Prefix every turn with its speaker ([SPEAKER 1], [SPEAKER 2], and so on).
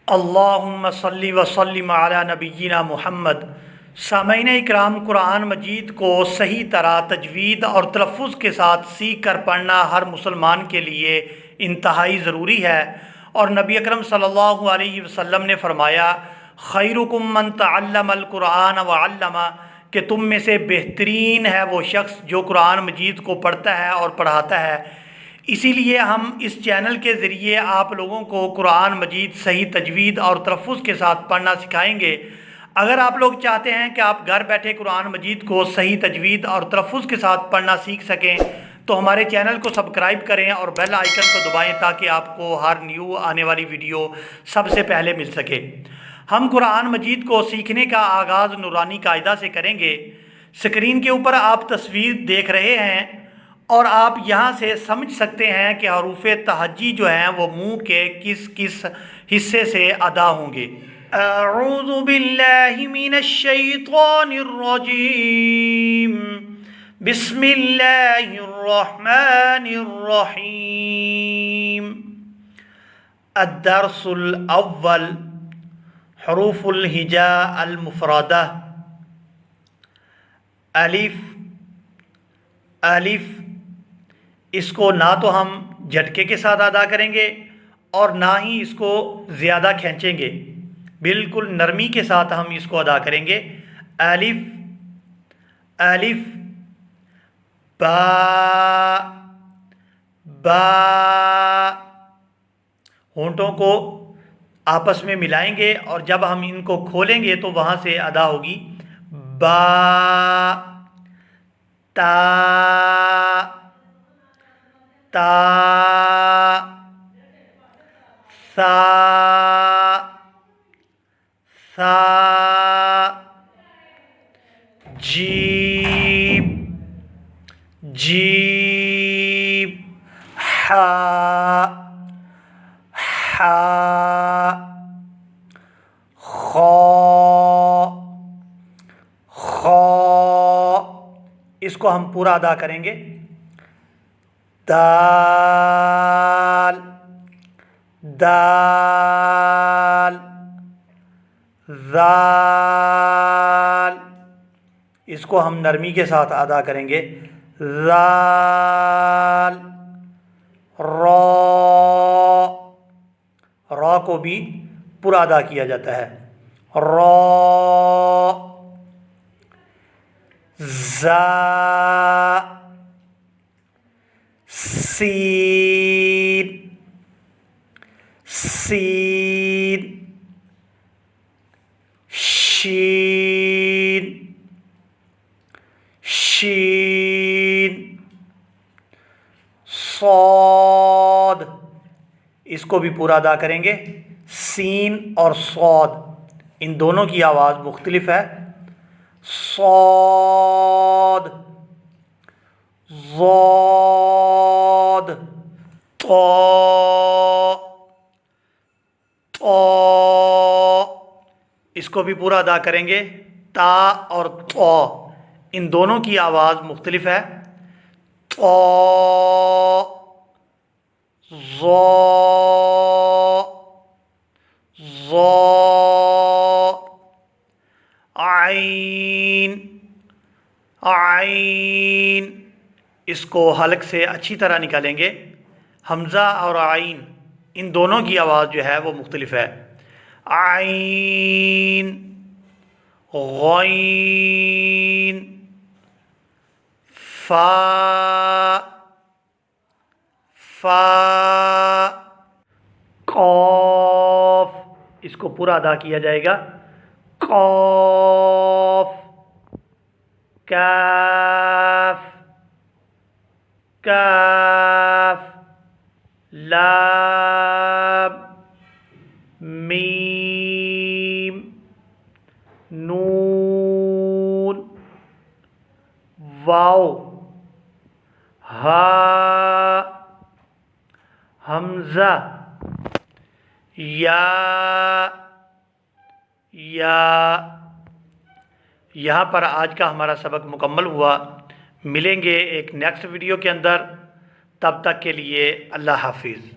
[SPEAKER 1] اللہم صلی وسلم علی نبینا محمد۔ سامعین اکرام، قرآن مجید کو صحیح طرح تجوید اور تلفظ کے ساتھ سیکھ کر پڑھنا ہر مسلمان کے لیے انتہائی ضروری ہے، اور نبی اکرم صلی اللہ علیہ وسلم نے فرمایا، خیرکم من تعلم القرآن وعلمہ، کہ تم میں سے بہترین ہے وہ شخص جو قرآن مجید کو پڑھتا ہے اور پڑھاتا ہے۔ اسی لیے ہم اس چینل کے ذریعے آپ لوگوں کو قرآن مجید صحیح تجوید اور تلفظ کے ساتھ پڑھنا سکھائیں گے۔ اگر آپ لوگ چاہتے ہیں کہ آپ گھر بیٹھے قرآن مجید کو صحیح تجوید اور تلفظ کے ساتھ پڑھنا سیکھ سکیں تو ہمارے چینل کو سبسکرائب کریں اور بیل آئیکن کو دبائیں تاکہ آپ کو ہر نیو آنے والی ویڈیو سب سے پہلے مل سکے۔ ہم قرآن مجید کو سیکھنے کا آغاز نورانی قاعدہ سے کریں گے۔ اسکرین کے اوپر آپ تصویر دیکھ رہے ہیں اور آپ یہاں سے سمجھ سکتے ہیں کہ حروف تہجی جو ہیں وہ منہ کے کس کس حصے سے ادا ہوں گے۔ اعوذ باللہ من الشیطان الرجیم، بسم اللہ الرحمن الرحیم۔ الدرس الاول، حروف الہجاء المفردہ۔ الف، الف اس کو نہ تو ہم جھٹکے کے ساتھ ادا کریں گے اور نہ ہی اس کو زیادہ کھینچیں گے، بالکل نرمی کے ساتھ ہم اس کو ادا کریں گے۔ الف، الف، با، با، ہونٹوں کو آپس میں ملائیں گے اور جب ہم ان کو کھولیں گے تو وہاں سے ادا ہوگی با، تا، تا، ثا، ثا، جیم، جیم، حا، حا، خا، خا، اس کو ہم پورا ادا کریں گے۔ دال، دال، ذال، اس کو ہم نرمی کے ساتھ ادا کریں گے۔ ذال، را، را کو بھی پورا ادا کیا جاتا ہے۔ را، زا، سین، سین، شین، شین، صاد، اس کو بھی پورا ادا کریں گے۔ سین اور صاد ان دونوں کی آواز مختلف ہے۔ صاد، ضاد، طا، طا، اس کو بھی پورا ادا کریں گے۔ تا اور طا ان دونوں کی آواز مختلف ہے۔ طا، ظا، ظا، عین، عین، اس کو حلق سے اچھی طرح نکالیں گے۔ حمزہ اور عین ان دونوں کی آواز جو ہے وہ مختلف ہے۔ عین، غین، فا، فا، قاف، اس کو پورا ادا کیا جائے گا۔ قاف، کاف، کاف، لام، میم، نون، واو، ہا، حمزہ، یا، یا۔ یہاں پر آج کا ہمارا سبق مکمل ہوا۔ ملیں گے ایک نیکسٹ ویڈیو کے اندر، تب تک کے لیے اللہ حافظ۔